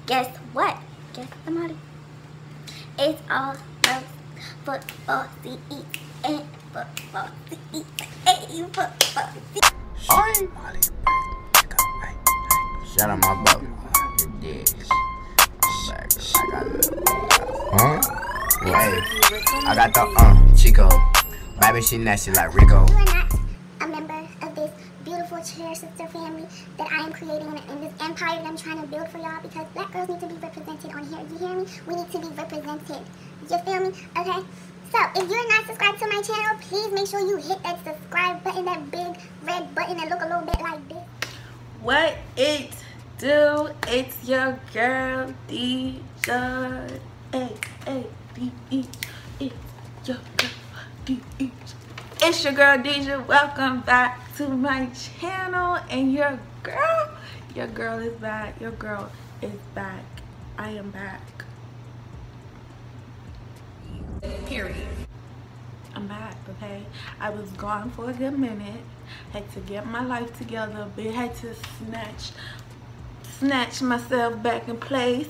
guess what? Guess somebody. It's all about football seats and football seats and football seats. Shout out my brother. Hey, I got the Chico. Baby, she nasty like Rico. You are not a member of this beautiful cheer sister family that I am creating in this empire that I'm trying to build for y'all, because black girls need to be represented on here. You hear me? We need to be represented. You feel me? Okay? So, if you're not subscribed to my channel, please make sure you hit that subscribe button, that big red button that look a little bit like this. What it do? It's your girl, Dijah. A-A-D-E. It's your girl, D-E. It's your girl, Dijah. Welcome back to my channel. And your girl is back. Your girl is back. I am back. Period. I'm back, okay? I was gone for a good minute. Had to get my life together, but had to snatch myself back in place.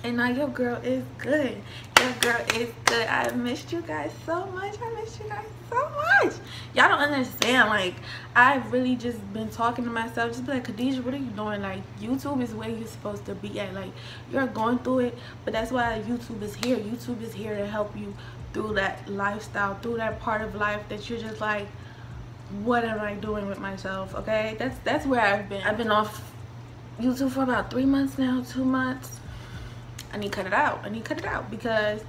And now your girl is good. Your girl is good. I missed you guys so much. I missed you guys so much. Y'all don't understand. Like, I've really just been talking to myself. Just be like, Khadijah, what are you doing? Like, YouTube is where you're supposed to be at. Like, you're going through it. But that's why YouTube is here. YouTube is here to help you through that lifestyle, through that part of life that you're just like, what am I doing with myself? Okay? That's where I've been. I've been off YouTube for about 3 months now, 2 months. I need to cut it out. I need to cut it out because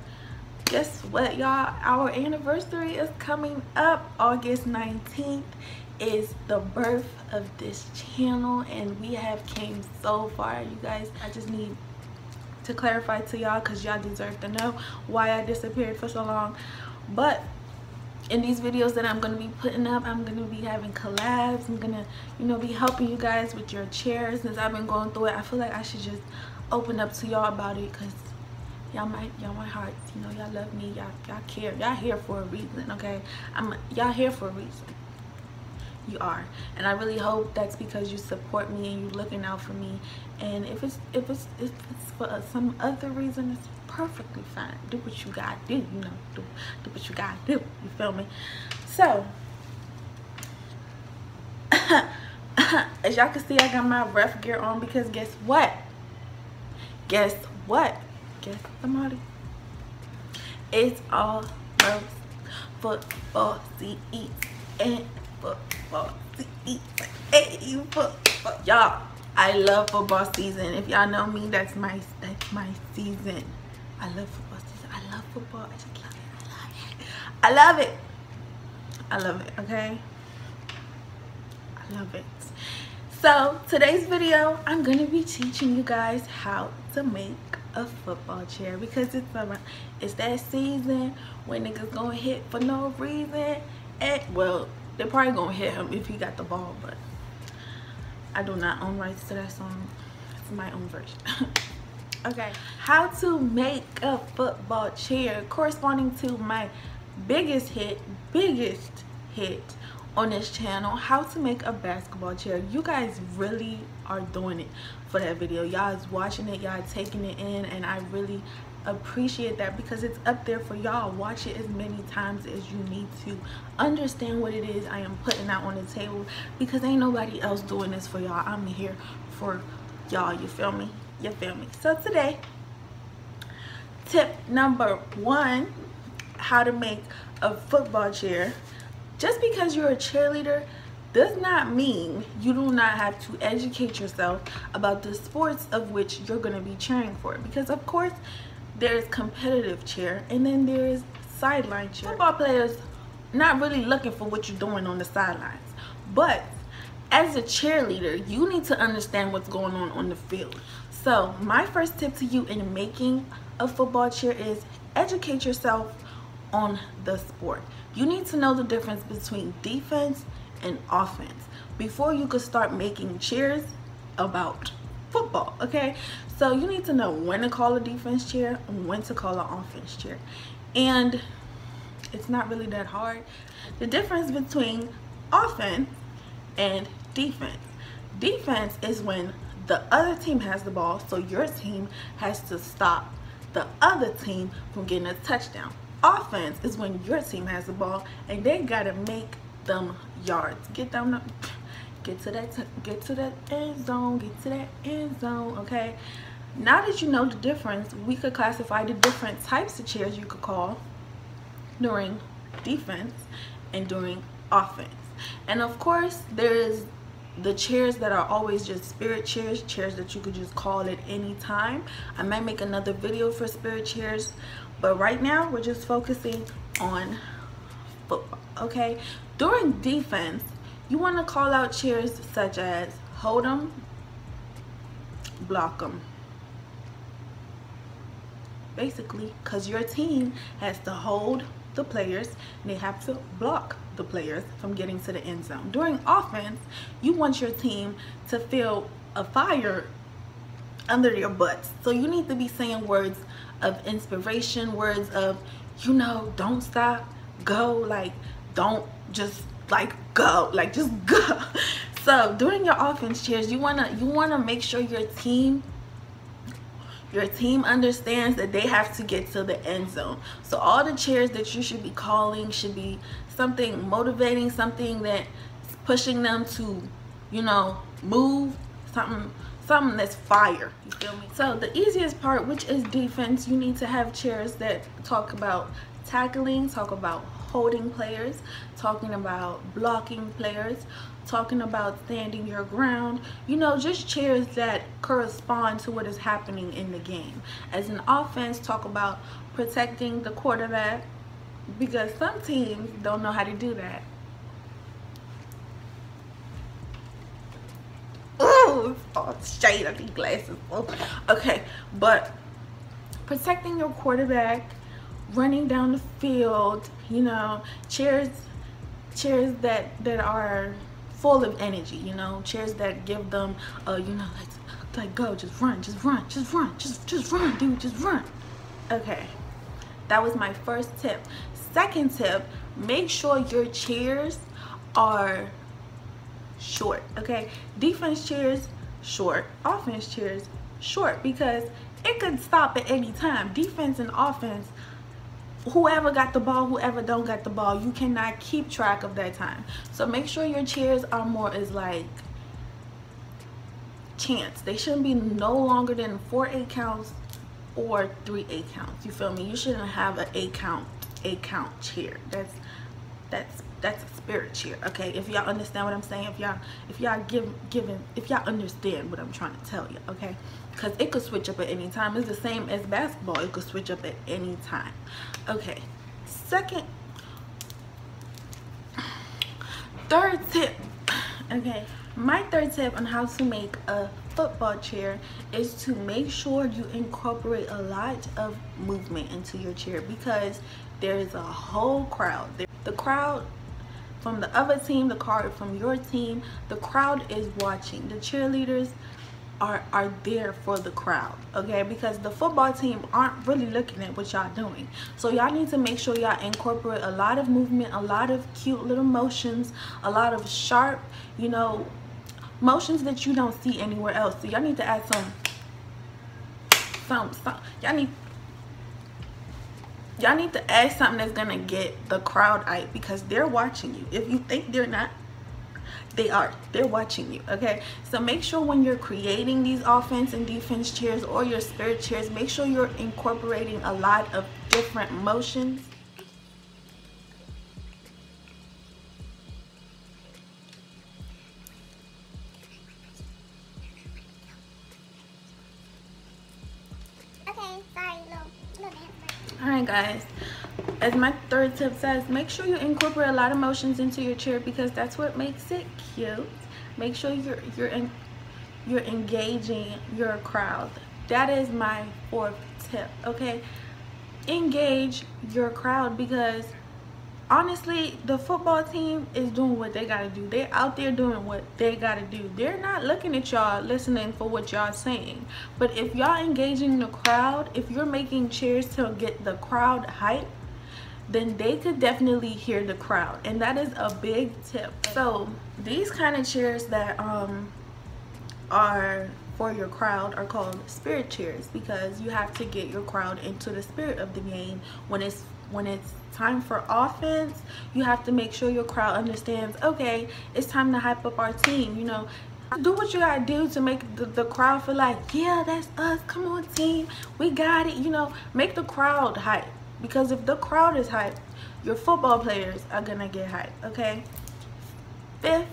guess what, y'all? Our anniversary is coming up. August 19th is the birth of this channel, and we have came so far, you guys. I just need to clarify to y'all because y'all deserve to know why I disappeared for so long. But in these videos that I'm going to be putting up, I'm going to be having collabs. I'm going to, you know, be helping you guys with your chairs. Since I've been going through it, I feel like I should just open up to y'all about it, because y'all my hearts, you know, y'all love me, y'all care, y'all here for a reason, okay? Y'all here for a reason. You are, and I really hope that's because you support me and you looking out for me. And if it's for some other reason, it's perfectly fine. Do what you gotta do, you know. Do what you gotta do. You feel me? So as y'all can see, I got my ref gear on because guess what? Guess what? Guess somebody. It's all about football seats and football seats and football. Y'all, I love football season. If y'all know me, that's my season. I love football season. I love football. I just love it. I love it. I love it. I love it. Okay. I love it. So today's video, I'm gonna be teaching you guys how to make a football chair, because it's that season when niggas gonna hit for no reason. And well, they're probably gonna hit him if he got the ball, but I do not own rights to that song. It's my own version. Okay, how to make a football chair corresponding to my biggest hit on this channel, how to make a basketball chair. You guys really are doing it for that video. Y'all is watching it, y'all taking it in, and I really appreciate that because it's up there for y'all. Watch it as many times as you need to understand what it is I am putting out on the table, because ain't nobody else doing this for y'all. I'm here for y'all. You feel me? You feel me? So today, tip number 1, how to make a football chair. Just because you're a cheerleader does not mean you do not have to educate yourself about the sports of which you're going to be cheering for. Because of course, there's competitive cheer and then there's sideline cheer. Football players not really looking for what you're doing on the sidelines. But as a cheerleader, you need to understand what's going on the field. So my first tip to you in making a football chair is educate yourself on the sport. You need to know the difference between defense and offense before you could start making chairs about football, okay? So you need to know when to call a defense chair and when to call an offense chair. And it's not really that hard. The difference between offense and defense. Defense is when the other team has the ball, so your team has to stop the other team from getting a touchdown. Offense is when your team has the ball and they gotta make them yards. Get to that end zone, okay? Now that you know the difference, we could classify the different types of chairs you could call during defense and during offense. And of course, there's the chairs that are always just spirit chairs, chairs that you could just call at any time. I might make another video for spirit chairs, but right now we're just focusing on football, okay? During defense, you want to call out chairs such as hold 'em, block 'em. Basically, because your team has to hold the players and they have to block the players from getting to the end zone. During offense, you want your team to feel a fire under their butts. So you need to be saying words of inspiration, words of, you know, don't stop, go, like, don't just, like, go, like, just go. So during your offense chairs, you wanna make sure your team understands that they have to get to the end zone. So all the chairs that you should be calling should be something motivating, something that's pushing them to, you know, move, something that's fire, you feel me? So the easiest part, which is defense, you need to have chairs that talk about tackling, talk about holding players, talking about blocking players, talking about standing your ground, you know, just chairs that correspond to what is happening in the game. As an offense, talk about protecting the quarterback, because some teams don't know how to do that. Ooh, oh, shade of these glasses. Oh. Okay, but protecting your quarterback, running down the field, you know, chairs that are full of energy, you know, chairs that give them you know, like go, just run, just run, dude, just run. Okay, that was my first tip. Second tip, make sure your chairs are short, okay? Defense chairs short, offense chairs short, because it could stop at any time. Defense and offense, whoever got the ball, whoever don't got the ball, you cannot keep track of that time. So make sure your chairs are more as like chants. They shouldn't be no longer than 4 8 counts or 3 8 counts. You feel me? You shouldn't have an 8 count chair. That's a spirit chair. Okay, if y'all understand what I'm saying, if y'all understand what I'm trying to tell you, okay? Because it could switch up at any time. It's the same as basketball. It could switch up at any time. Okay, third tip. Okay, my third tip on how to make a football chair is to make sure you incorporate a lot of movement into your chair, because there is a whole crowd. The crowd from the other team, the crowd from your team, the crowd is watching. The cheerleaders are there for the crowd, okay? Because the football team aren't really looking at what y'all doing. So y'all need to make sure y'all incorporate a lot of movement, a lot of cute little motions, a lot of sharp, you know, motions that you don't see anywhere else. So y'all need to add y'all need to add something that's gonna get the crowd hyped, because they're watching you. If you think they're not, they're watching you, okay? So make sure when you're creating these offense and defense chairs or your spirit chairs, make sure you're incorporating a lot of different motions. Okay, sorry, little Alright guys, as my third tip says, make sure you incorporate a lot of motions into your chair, because that's what makes it cute. Make sure you're engaging your crowd. That is my fourth tip, okay? Engage your crowd, because honestly, the football team is doing what they gotta do. They're out there doing what they gotta do. They're not looking at y'all, listening for what y'all saying. But if y'all engaging the crowd, if you're making chairs to get the crowd hype, then they could definitely hear the crowd, and that is a big tip. So these kind of chairs that are for your crowd are called spirit cheers, because you have to get your crowd into the spirit of the game. When it's time for offense, you have to make sure your crowd understands, okay, it's time to hype up our team. You know, do what you gotta do to make the crowd feel like, yeah, that's us, come on team, we got it. You know, make the crowd hype, because if the crowd is hype, your football players are gonna get hype. Okay, fifth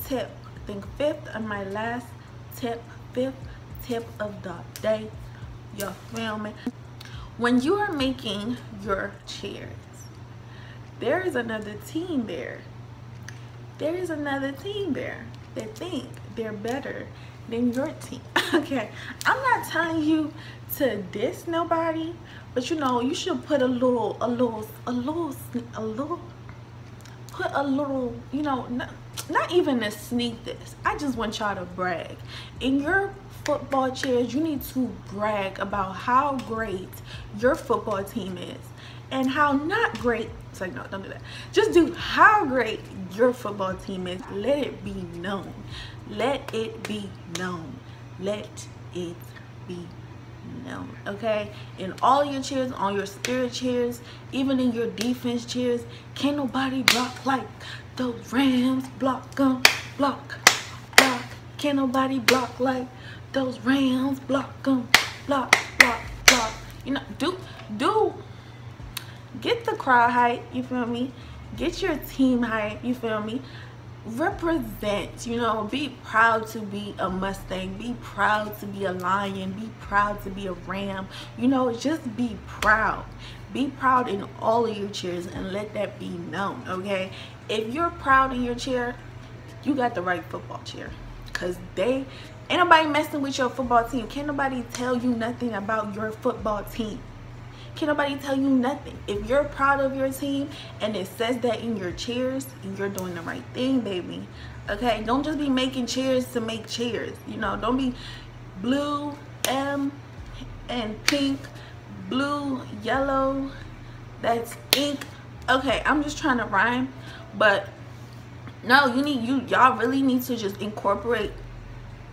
tip, I think fifth on my last tip, fifth tip of the day, you feel me? When you are making your cheers, there is another team there. There is another team there that think they're better than your team. Okay, I'm not telling you to diss nobody, but you know, you should put a little, you know, not even a sneak this. I just want y'all to brag. In your football cheers, you need to brag about how great your football team is and how not great. It's like, no, don't do that. Just do how great your football team is. Let it be known. Let it be known. Let it be known. Okay, in all your cheers, on your spirit cheers, even in your defense cheers, can't nobody block like those Rams. Block, block. Can't nobody block like those Rams. Block, block. You know, do get the crowd hype, you feel me? Get your team hype, you feel me? Represent, you know, be proud to be a Mustang, be proud to be a lion, be proud to be a ram. You know, just be proud. Be proud in all of your cheers and let that be known. Okay, if you're proud in your cheer, you got the right football cheer, because ain't nobody messing with your football team. Can't nobody tell you nothing about your football team. Can't nobody tell you nothing. If you're proud of your team and it says that in your cheers, you're doing the right thing, baby. Okay, don't just be making cheers to make cheers. You know, don't be blue, M, and pink, blue, yellow, that's ink. Okay, I'm just trying to rhyme, but no, y'all really need to just incorporate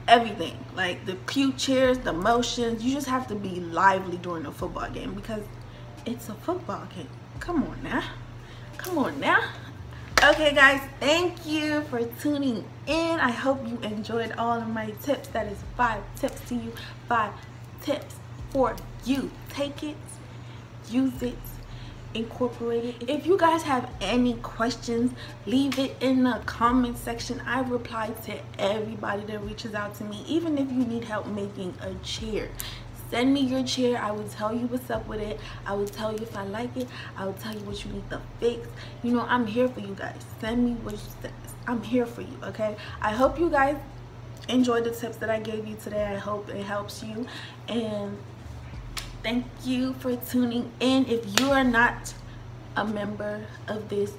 everything, like the cute cheers, the motions. You just have to be lively during a football game, because it's a football game. Come on now. Okay guys, thank you for tuning in. I hope you enjoyed all of my tips. That is 5 tips to you, 5 tips for you. Take it, use it, incorporate it. If you guys have any questions, leave it in the comment section. I reply to everybody that reaches out to me. Even if you need help making a chair, send me your chair. I will tell you what's up with it. I will tell you if I like it. I will tell you what you need to fix. You know, I'm here for you guys. Send me what you said. I'm here for you. Okay, I hope you guys enjoyed the tips that I gave you today. I hope it helps you, and thank you for tuning in. If you are not a member of this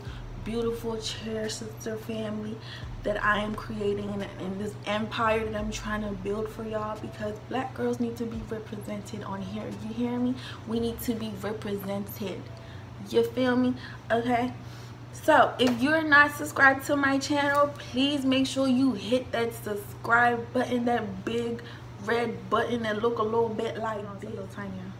beautiful chair sister family that I am creating in this empire that I'm trying to build for y'all, because black girls need to be represented on here. You hear me? We need to be represented. You feel me? Okay, so if you're not subscribed to my channel, please make sure you hit that subscribe button, that big red button that look a little bit like this, a little tinier,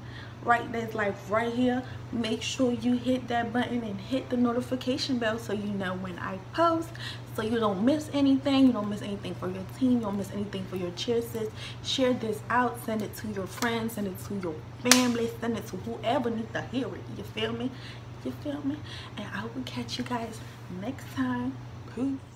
right? That's like right here. Make sure you hit that button and hit the notification bell so you know when I post, so you don't miss anything. You don't miss anything for your team. You don't miss anything for your cheer sis. Share this out. Send it to your friends. Send it to your family. Send it to whoever needs to hear it. You feel me? You feel me? And I will catch you guys next time. Peace.